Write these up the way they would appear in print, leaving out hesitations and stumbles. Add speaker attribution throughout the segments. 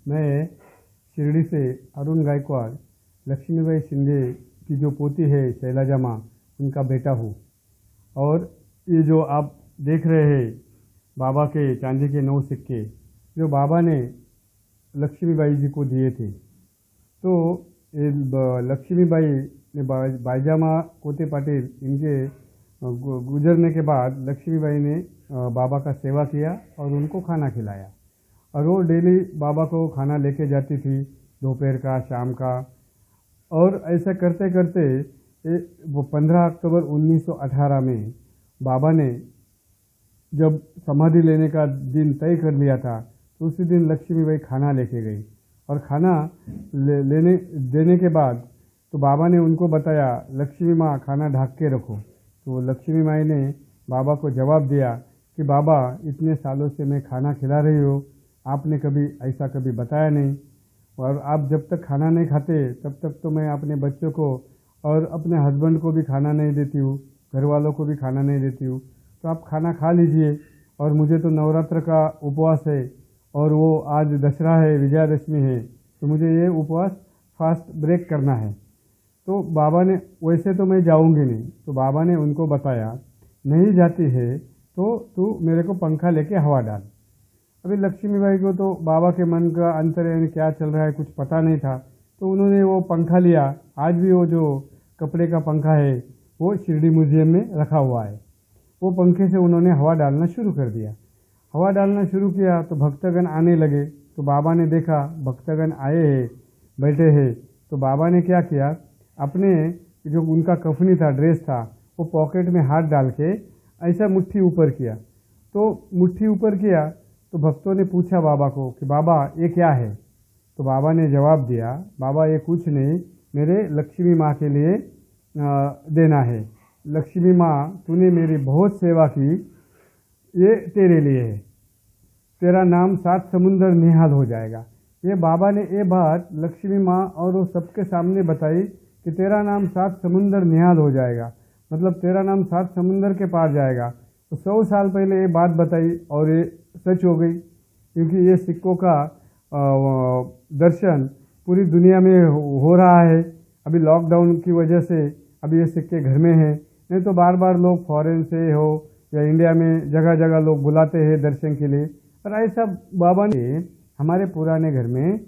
Speaker 1: मैं शिरडी से अरुण गायकवाड़ लक्ष्मीबाई शिंदे की जो पोती है शैलजा माँ, उनका बेटा हूँ। और ये जो आप देख रहे हैं बाबा के चांदी के 9 सिक्के जो बाबा ने लक्ष्मीबाई जी को दिए थे, तो ये लक्ष्मीबाई ने बाईजामा कोते पाटिल इनके गुजरने के बाद लक्ष्मीबाई ने बाबा का सेवा किया और उनको खाना खिलाया। और वो डेली बाबा को खाना लेके जाती थी, दोपहर का, शाम का। और ऐसा करते करते वो 15 अक्टूबर 1918 में बाबा ने जब समाधि लेने का दिन तय कर लिया था, तो उसी दिन लक्ष्मीबाई खाना लेके गई। और खाना लेने देने के बाद तो बाबा ने उनको बताया, लक्ष्मी माँ खाना ढक के रखो। तो लक्ष्मी माई ने बाबा को जवाब दिया कि बाबा, इतने सालों से मैं खाना खिला रही हूँ, आपने कभी ऐसा कभी बताया नहीं। और आप जब तक खाना नहीं खाते तब तक तो मैं अपने बच्चों को और अपने हस्बैंड को भी खाना नहीं देती हूँ, घर वालों को भी खाना नहीं देती हूँ। तो आप खाना खा लीजिए। और मुझे तो नवरात्र का उपवास है और वो आज दशहरा है, विजयादशमी है, तो मुझे ये उपवास फास्ट ब्रेक करना है। तो बाबा ने, वैसे तो मैं जाऊंगी नहीं, तो बाबा ने उनको बताया, नहीं जाती है तो तू मेरे को पंखा लेके हवा डाल। अभी लक्ष्मीबाई को तो बाबा के मन का अंतर क्या चल रहा है कुछ पता नहीं था, तो उन्होंने वो पंखा लिया। आज भी वो जो कपड़े का पंखा है वो शिरडी म्यूजियम में रखा हुआ है। वो पंखे से उन्होंने हवा डालना शुरू कर दिया। हवा डालना शुरू किया तो भक्तगण आने लगे। तो बाबा ने देखा भक्तगण आए हैं, बैठे हैं, तो बाबा ने क्या किया, अपने जो उनका कफनी था, ड्रेस था, वो पॉकेट में हाथ डाल के ऐसा मुट्ठी ऊपर किया। तो मुट्ठी ऊपर किया तो भक्तों ने पूछा बाबा को कि बाबा ये क्या है। तो बाबा ने जवाब दिया, बाबा ये कुछ नहीं, मेरे लक्ष्मी माँ के लिए देना है। लक्ष्मी माँ, तूने मेरी बहुत सेवा की, ये तेरे लिए है, तेरा नाम 7 समुंदर निहाल हो जाएगा। ये बाबा ने ये बात लक्ष्मी माँ और वो सबके सामने बताई कि तेरा नाम 7 समुंदर निहाल हो जाएगा, मतलब तेरा नाम 7 समुंदर के पार जाएगा। तो 100 साल पहले ये बात बताई और ये सच हो गई, क्योंकि ये सिक्कों का दर्शन पूरी दुनिया में हो रहा है। अभी लॉकडाउन की वजह से अभी ये सिक्के घर में हैं, नहीं तो बार बार लोग फॉरेन से हो या इंडिया में जगह जगह लोग बुलाते हैं दर्शन के लिए। और ऐसा बाबा ने हमारे पुराने घर में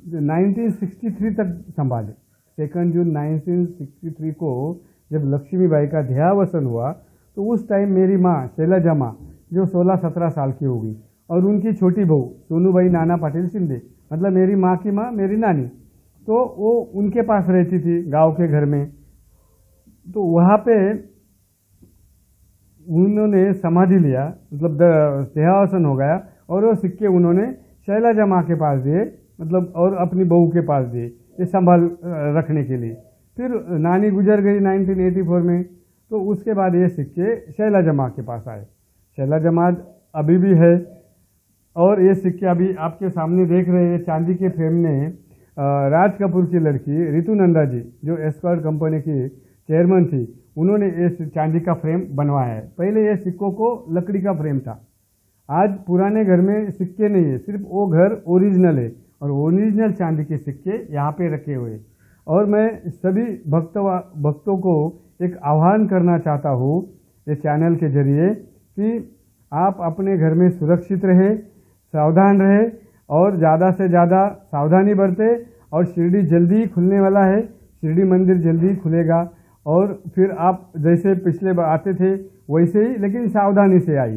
Speaker 1: 1963 तक संभाले। 2 जून 1963 को जब लक्ष्मीबाई का देहावसान हुआ, तो उस टाइम मेरी माँ शैलजा माँ जो 16-17 साल की होगी, और उनकी छोटी बहू सोनूबाई नाना पाटिल शिंदे, मतलब मेरी माँ की माँ, मेरी नानी, तो वो उनके पास रहती थी गांव के घर में। तो वहाँ पे उन्होंने समाधि लिया, मतलब देहावसान हो गया, और वो सिक्के उन्होंने शैलजा माँ के पास दिए, मतलब और अपनी बहू के पास दिए, ये संभाल रखने के लिए। फिर नानी गुजर गई 1984 में, तो उसके बाद ये सिक्के शैलजा माँ के पास आए। शैलजा माँ अभी भी है। और ये सिक्के अभी आपके सामने देख रहे हैं, चांदी के फ्रेम में राज कपूर की लड़की रितु नंदा जी, जो एस्क्वायर्ड कंपनी की चेयरमैन थी, उन्होंने इस चांदी का फ्रेम बनवाया है। पहले ये सिक्कों को लकड़ी का फ्रेम था। आज पुराने घर में सिक्के नहीं है, सिर्फ वो घर ओरिजिनल है, और ओरिजिनल चांदी के सिक्के यहाँ पे रखे हुए। और मैं सभी भक्तों को एक आह्वान करना चाहता हूँ इस चैनल के जरिए कि आप अपने घर में सुरक्षित रहे, सावधान रहे, और ज़्यादा से ज़्यादा सावधानी बरते। और शिरडी जल्दी ही खुलने वाला है, शिरडी मंदिर जल्दी ही खुलेगा। और फिर आप जैसे पिछले बार आते थे वैसे ही, लेकिन सावधानी से आइए।